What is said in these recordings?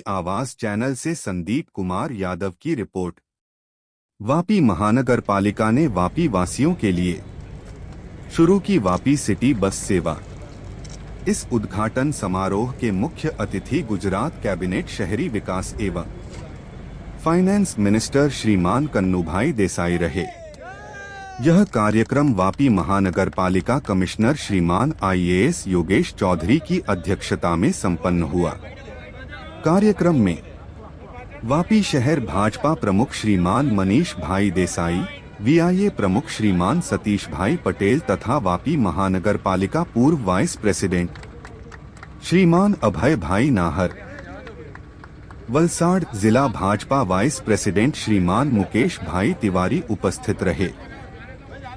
आवाज चैनल से संदीप कुमार यादव की रिपोर्ट। वापी महानगर पालिका ने वापी वासियों के लिए शुरू की वापी सिटी बस सेवा। इस उद्घाटन समारोह के मुख्य अतिथि गुजरात कैबिनेट शहरी विकास एवं फाइनेंस मिनिस्टर श्रीमान कन्नूभाई देसाई रहे। यह कार्यक्रम वापी महानगर पालिका कमिश्नर श्रीमान IAS योगेश चौधरी की अध्यक्षता में संपन्न हुआ। कार्यक्रम में वापी शहर भाजपा प्रमुख श्रीमान मनीष भाई देसाई, VIA प्रमुख श्रीमान सतीश भाई पटेल तथा वापी महानगर पालिका पूर्व वाइस प्रेसिडेंट श्रीमान अभय भाई नाहर, वलसाड़ जिला भाजपा वाइस प्रेसिडेंट श्रीमान मुकेश भाई तिवारी उपस्थित रहे।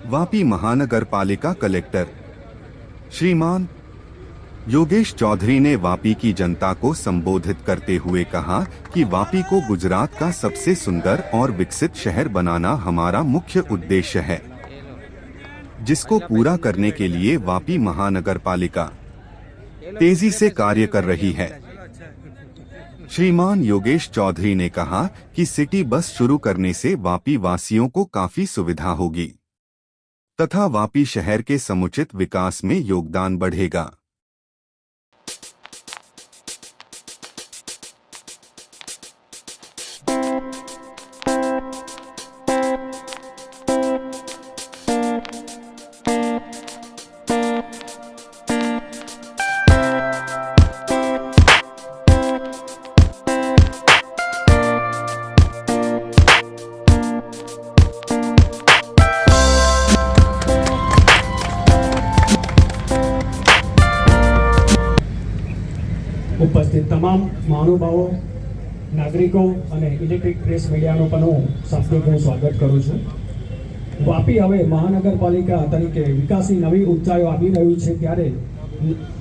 वापी महानगर पालिका कलेक्टर श्रीमान योगेश चौधरी ने वापी की जनता को संबोधित करते हुए कहा कि वापी को गुजरात का सबसे सुंदर और विकसित शहर बनाना हमारा मुख्य उद्देश्य है, जिसको पूरा करने के लिए वापी महानगर पालिका तेजी से कार्य कर रही है। श्रीमान योगेश चौधरी ने कहा कि सिटी बस शुरू करने से वापी वासियों को काफी सुविधा होगी तथा वापी शहर के समुचित विकास में योगदान बढ़ेगा। उपस्थित तमाम महानुभावों, नागरिकों અને ઇલેક્ટ્રિક પ્રેસ મીડિયાનો પણ હું શાબ્દિક સ્વાગત કરું છું। વાપી હવે મહાનગરપાલિકા તરીકે વિકાસની નવી ઊંચાઈઓ આપી રહ્યું છે, ત્યારે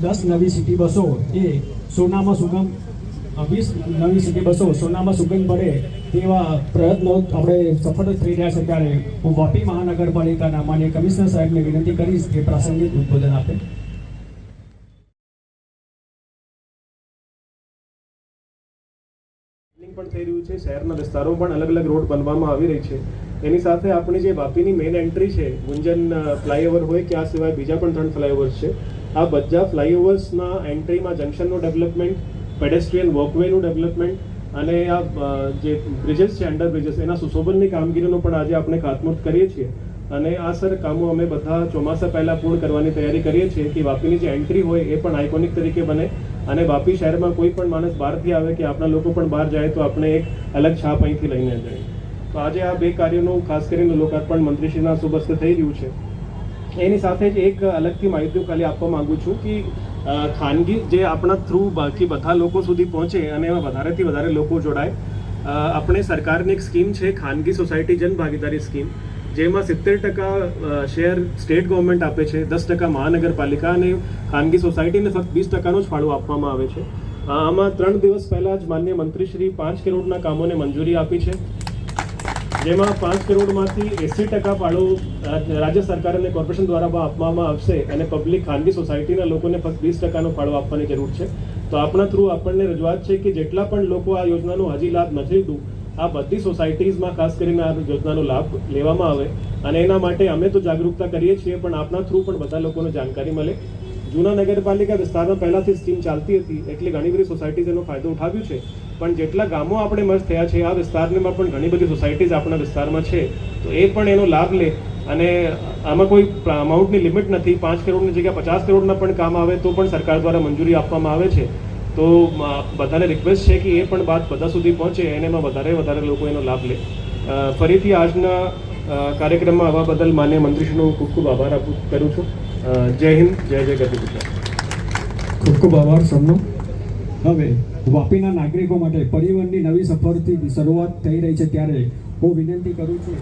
10 નવી સિટી બસો એ સોનામાં સુગમ 20 નવી સિટી બસો સોનામાં સુગંધ ભરે તેવા પ્રયત્નો આપણે સફળ થઈ રહ્યા છે। ત્યારે હું વાપી મહાનગરપાલિકાના માનનીય કમિશનર સાહેબને વિનંતી કરીશ કે પ્રાસંગિક ઉદ્બોધન આપે। પણ થઈ રહ્યું છે, શહેરના વિસ્તારો પણ અલગ અલગ રોડ બનવામાં આવી રહી છે। એની સાથે આપણી જે વાપીની મેઇન એન્ટ્રી છે, ગુંજન ફ્લાયઓવર હોય કે આ સિવાય બીજા પણ 3 ફ્લાયઓવર્સ છે, આ બધા ફ્લાયઓવર્સના એન્ટ્રીમાં જંકશનનું ડેવલપમેન્ટ, પેડેસ્ટ્રીયન વોકવેનું ડેવલપમેન્ટ અને આ જે બ્રિजेस છે, અંડર બ્રિजेस, એના સુશોભનની કામગીરીનો પણ આજે આપણે ખાતમુહૂર્ત કરીએ છીએ। અને આ સર કામો અમે બધા ચોમાસા પહેલાં પૂર્ણ કરવાની તૈયારી કરીએ છીએ કે વાપીની જે એન્ટ્રી હોય એ પણ આઇકોનિક તરીકે બને અને વાપી શહેરમાં કોઈ પણ માણસ બહારથી આવે કે આપણા લોકો પણ બહાર જાય તો આપણે એક અલગ છાપ અહીંથી લઈને જાય। તો આજે આ બે કાર્યોનું ખાસ કરીને લોકાર્પણ મંત્રીશ્રીના શુભ હસ્તે થઈ રહ્યું છે। એની સાથે જ એક અલગથી માહિતી ખાલી આપવા માંગુ છું કે ખાનગી જે આપણા થ્રુ બાકી બધા લોકો સુધી પહોંચે અને એમાં વધારેથી વધારે લોકો જોડાય। આપણે સરકારની એક સ્કીમ છે ખાનગી સોસાયટી જન ભાગીદારી સ્કીમ, જેમાં 70% શેર સ્ટેટ ગવર્મેન્ટ આપે છે, 10% મહાનગરપાલિકા અને ખાનગી સોસાયટીને ફક્ત 20%નો જ ફાળો આપવામાં આવે છે। આમાં 3 દિવસ પહેલાં જ માનનીય મંત્રીશ્રી 5 કરોડના કામોને મંજૂરી આપી છે, જેમાં 5 કરોડમાંથી 80% ફાળો રાજ્ય સરકાર અને કોર્પોરેશન દ્વારા આપવામાં આવશે અને પબ્લિક ખાનગી સોસાયટીના લોકોને ફક્ત 20%નો ફાળો આપવાની જરૂર છે। તો આપણા થ્રુ આપણને રજૂઆત છે કે જેટલા પણ લોકો આ યોજનાનો હજી લાભ નથી લીધું, આ બધી સોસાયટીઝમાં ખાસ કરીને આ યોજનાનો લાભ લેવામાં આવે અને એના માટે અમે તો જાગૃતતા કરીએ છીએ, પણ આપના થ્રુ પણ બધા લોકોને જાણકારી મળે। જૂના નગરપાલિકા વિસ્તારમાં પહેલાંથી સ્કીમ ચાલતી હતી એટલે ઘણી બધી સોસાયટીઝ એનો ફાયદો ઉઠાવ્યો છે, પણ જેટલા ગામો આપણે મર્જ થયા છે આ વિસ્તારમાં પણ ઘણી બધી સોસાયટીઝ આપણા વિસ્તારમાં છે, તો એ પણ એનો લાભ લે। અને આમાં કોઈ અમાઉન્ટની લિમિટ નથી, 5 કરોડની જગ્યાએ 50 કરોડના પણ કામ આવે તો પણ સરકાર દ્વારા મંજૂરી આપવામાં આવે છે। તો બધાને રિક્વેસ્ટ છે કે એ પણ વાત બધા સુધી પહોંચે અને એમાં વધારે લોકો એનો લાભ લે। ફરીથી આજના કાર્યક્રમમાં આવવા બદલ માનનીય મંત્રીશ્રીનો ખૂબ ખૂબ આભાર કરું છું। જય હિન્દ, જય જય ગતિ ગુજરાત। ખૂબ ખૂબ આભાર સૌનો। હવે વાપીના નાગરિકો માટે પરિવહનની નવી સફરથી શરૂઆત થઈ રહી છે, ત્યારે હું વિનંતી કરું છું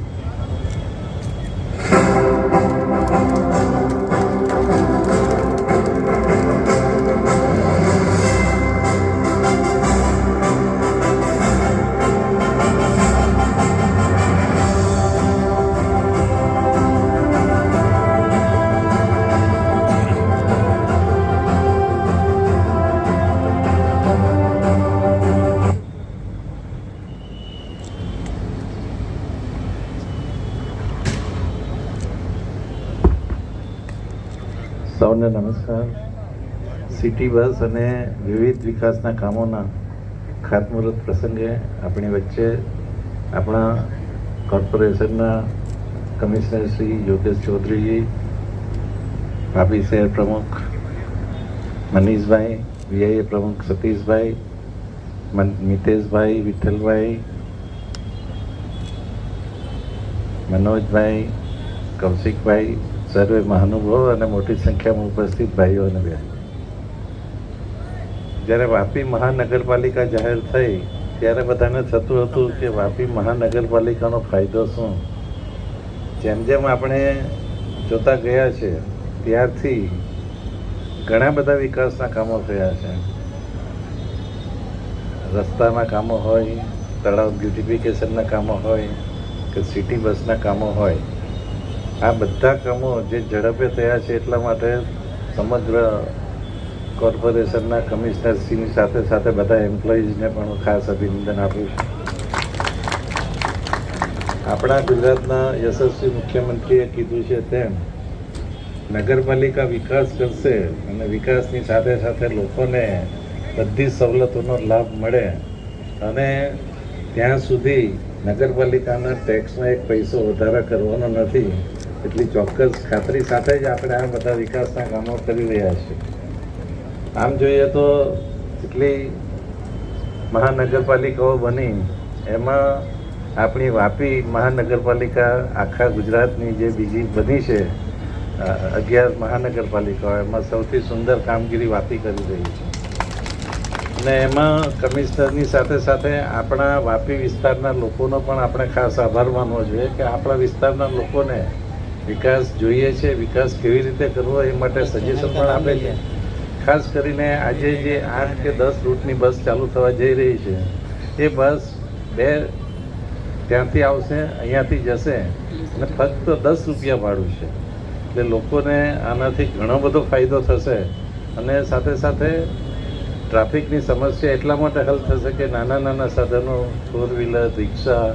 સૌને નમસ્કાર. સિટી બસ અને વિવિધ વિકાસના કામોના ખાતમુહૂર્ત પ્રસંગે આપણી વચ્ચે આપણા કોર્પોરેશનના કમિશનર શ્રી યોગેશ ચૌધરીજી, વાપી શહેર પ્રમુખ મનીષભાઈ, વીઆઈએ પ્રમુખ સતીશભાઈ, મિતેશભાઈ, વિઠ્ઠલભાઈ, મનોજભાઈ, કૌશિકભાઈ, સર્વે મહાનુભાવો અને મોટી સંખ્યામાં ઉપસ્થિત ભાઈઓ અને બહેનો, જ્યારે વાપી મહાનગરપાલિકા જાહેર થઈ ત્યારે બધાને થતું હતું કે વાપી મહાનગરપાલિકાનો ફાયદો શું. જેમ જેમ આપણે જોતા ગયા છે ત્યારથી ઘણા બધા વિકાસના કામો થયા છે. રસ્તાના કામો હોય, તળાવ બ્યુટિફિકેશનના કામો હોય કે સિટી બસના કામો હોય, આ બધા કામો જે ઝડપે થયા છે એટલા માટે સમગ્ર કોર્પોરેશનના કમિશનરશ્રીની સાથે સાથે બધા એમ્પ્લોઈઝને પણ હું ખાસ અભિનંદન આપું છું. આપણા ગુજરાતના યશસ્વી મુખ્યમંત્રીએ કીધું છે તેમ નગરપાલિકા વિકાસ કરશે અને વિકાસની સાથે સાથે લોકોને બધી સવલતોનો લાભ મળે અને ત્યાં સુધી નગરપાલિકાના ટેક્સમાં એક પૈસો વધારા કરવાનો નથી એટલી ચોક્કસ ખાતરી સાથે જ આપણે આ બધા વિકાસના કામો કરી રહ્યા છીએ. આમ જોઈએ તો જેટલી મહાનગરપાલિકાઓ બની એમાં આપણી વાપી મહાનગરપાલિકા આખા ગુજરાતની જે બીજી બની છે 11 મહાનગરપાલિકાઓ, એમાં સૌથી સુંદર કામગીરી વાપી કરી રહી છે. અને એમાં કમિશનરની સાથે સાથે આપણા વાપી વિસ્તારના લોકોનો પણ આપણે ખાસ આભાર માનવો જોઈએ કે આપણા વિસ્તારના લોકોને વિકાસ જોઈએ છે, વિકાસ કેવી રીતે કરવો એ માટે સજેશન પણ આપે છે. ખાસ કરીને આજે જે 8 કે 10 રૂટની બસ ચાલુ થવા જઈ રહી છે એ બસ 2 ત્યાંથી આવશે, અહીંયાથી જશે અને ફક્ત 10 રૂપિયા ભાડું છે. એટલે લોકોને આનાથી ઘણો બધો ફાયદો થશે અને સાથે સાથે ટ્રાફિકની સમસ્યા એટલા માટે હલ થશે કે નાના નાના સાધનો, 4 વ્હીલર, રિક્ષા,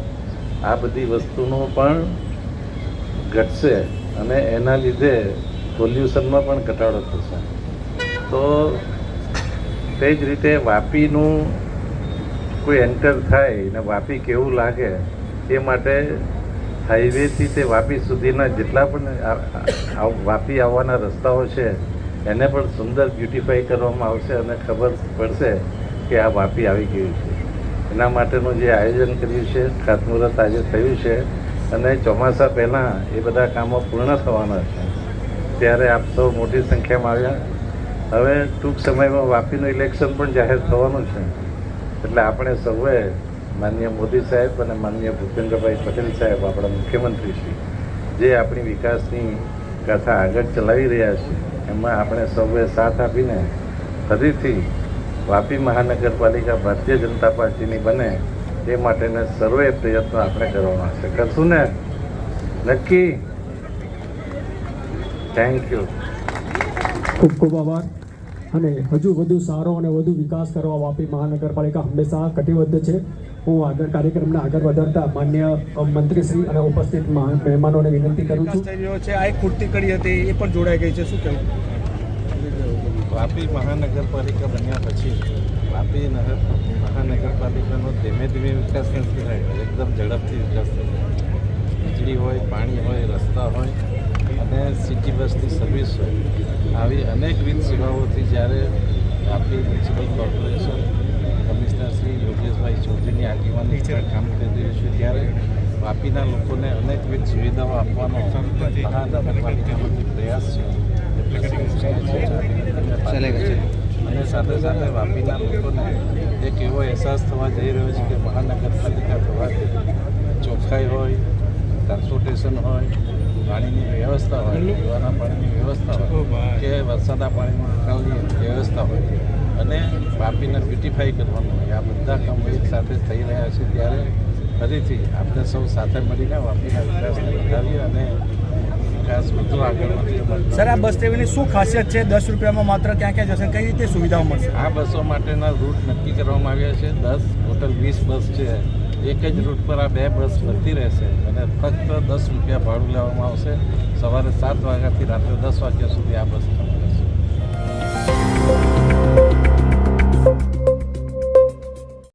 આ બધી વસ્તુનું પણ ઘટશે અને એના લીધે પોલ્યુશનમાં પણ ઘટાડો થશે. તો તે જ રીતે વાપીનું કોઈ એન્ટર થાય ને વાપી કેવું લાગે એ માટે હાઈવેથી તે વાપી સુધીના જેટલા પણ વાપી આવવાના રસ્તાઓ છે એને પણ સુંદર બ્યુટિફાઈ કરવામાં આવશે અને ખબર પડશે કે આ વાપી આવી ગયું છે. એના માટેનું જે આયોજન કર્યું છે, ખાતમુહૂર્ત આજે થયું છે અને ચોમાસા પહેલાં એ બધા કામો પૂર્ણ થવાના છે. ત્યારે આપ સૌ મોટી સંખ્યામાં આવ્યા. હવે ટૂંક સમયમાં વાપીનું ઇલેક્શન પણ જાહેર થવાનું છે એટલે આપણે સૌએ માનનીય મોદી સાહેબ અને માનનીય ભૂપેન્દ્રભાઈ પટેલ સાહેબ, આપણા મુખ્યમંત્રી શ્રી, જે આપણી વિકાસની ગાથા આગળ ચલાવી રહ્યા છે એમાં આપણે સૌએ સાથ આપીને ફરીથી વાપી મહાનગરપાલિકા ભારતીય જનતા પાર્ટીની બને એ માટેના સર્વે પ્રયત્નો આપણે કરવાના છે. કરશું ને? નક્કી? Thank you. ખૂબ ખૂબ આભાર. અને હજુ વધુ સારો અને વધુ વિકાસ કરવા વાપી મહાનગરપાલિકા હંમેશા કટિબદ્ધ છે. હું આગળ કાર્યક્રમને આગળ વધારતા માન્ય મંત્રીશ્રી અને ઉપસ્થિત મહેમાનોને વિનંતી કરું છું. આ એક ખૂટતી કડી હતી એ પણ જોડાઈ ગઈ છે, શું કહેવું? વાપી મહાનગરપાલિકા બન્યા પછી વાપી મહાનગરપાલિકાનો ધીમે ધીમે વિકાસ નથી થયો, એકદમ ઝડપથી વિકાસ થયો. વીજળી હોય, પાણી હોય, રસ્તા હોય અને સિટી બસની સર્વિસ હોય, આવી અનેકવિધ સેવાઓથી જ્યારે Vapi municipal corporation commissioner Shri Yogeshbhai ચૌધરીની આગેવાની હેઠળ કામ કરી રહ્યું છે ત્યારે વાપીના લોકોને અનેકવિધ સુવિધાઓ આપવાનો મહાનગરપાલિકાનો જે પ્રયાસ છે અને સાથે સાથે વાપીના લોકોને એક એવો અહેસાસ થવા જઈ રહ્યો છે કે મહાનગરપાલિકા થવાથી ચોખ્ખાઈ હોય, ટ્રાન્સપોર્ટેશન હોય, પાણીની વ્યવસ્થા હોય, પીવાના પાણીની વ્યવસ્થા હોય કે વરસાદના પાણીની નિકાલની વ્યવસ્થા હોય અને વાપીને બ્યુટિફાઈ કરવાનું હોય, આ બધા કામો એક સાથે થઈ રહ્યા છે. ત્યારે ફરીથી આપણે સૌ સાથે મળીને વાપીના વિકાસને વધારીએ અને વિકાસ વધુ આગળ વધે. સર, આ બસ સેવાની શું ખાસિયત છે? 10 રૂપિયામાં માત્ર ક્યાં ક્યાં જશે, કઈ રીતે સુવિધાઓ મળશે? આ બસો માટેના રૂટ નક્કી કરવામાં આવ્યા છે. 10 ટોટલ 20 બસ છે એક જ રૂટ પર આ 2 બસ ફરતી રહેશે અને ફક્ત 10 રૂપિયા ભાડું લેવામાં આવશે. સવારે 7 વાગ્યાથી રાત્રે 10 વાગ્યા સુધી આ બસ ચાલશે.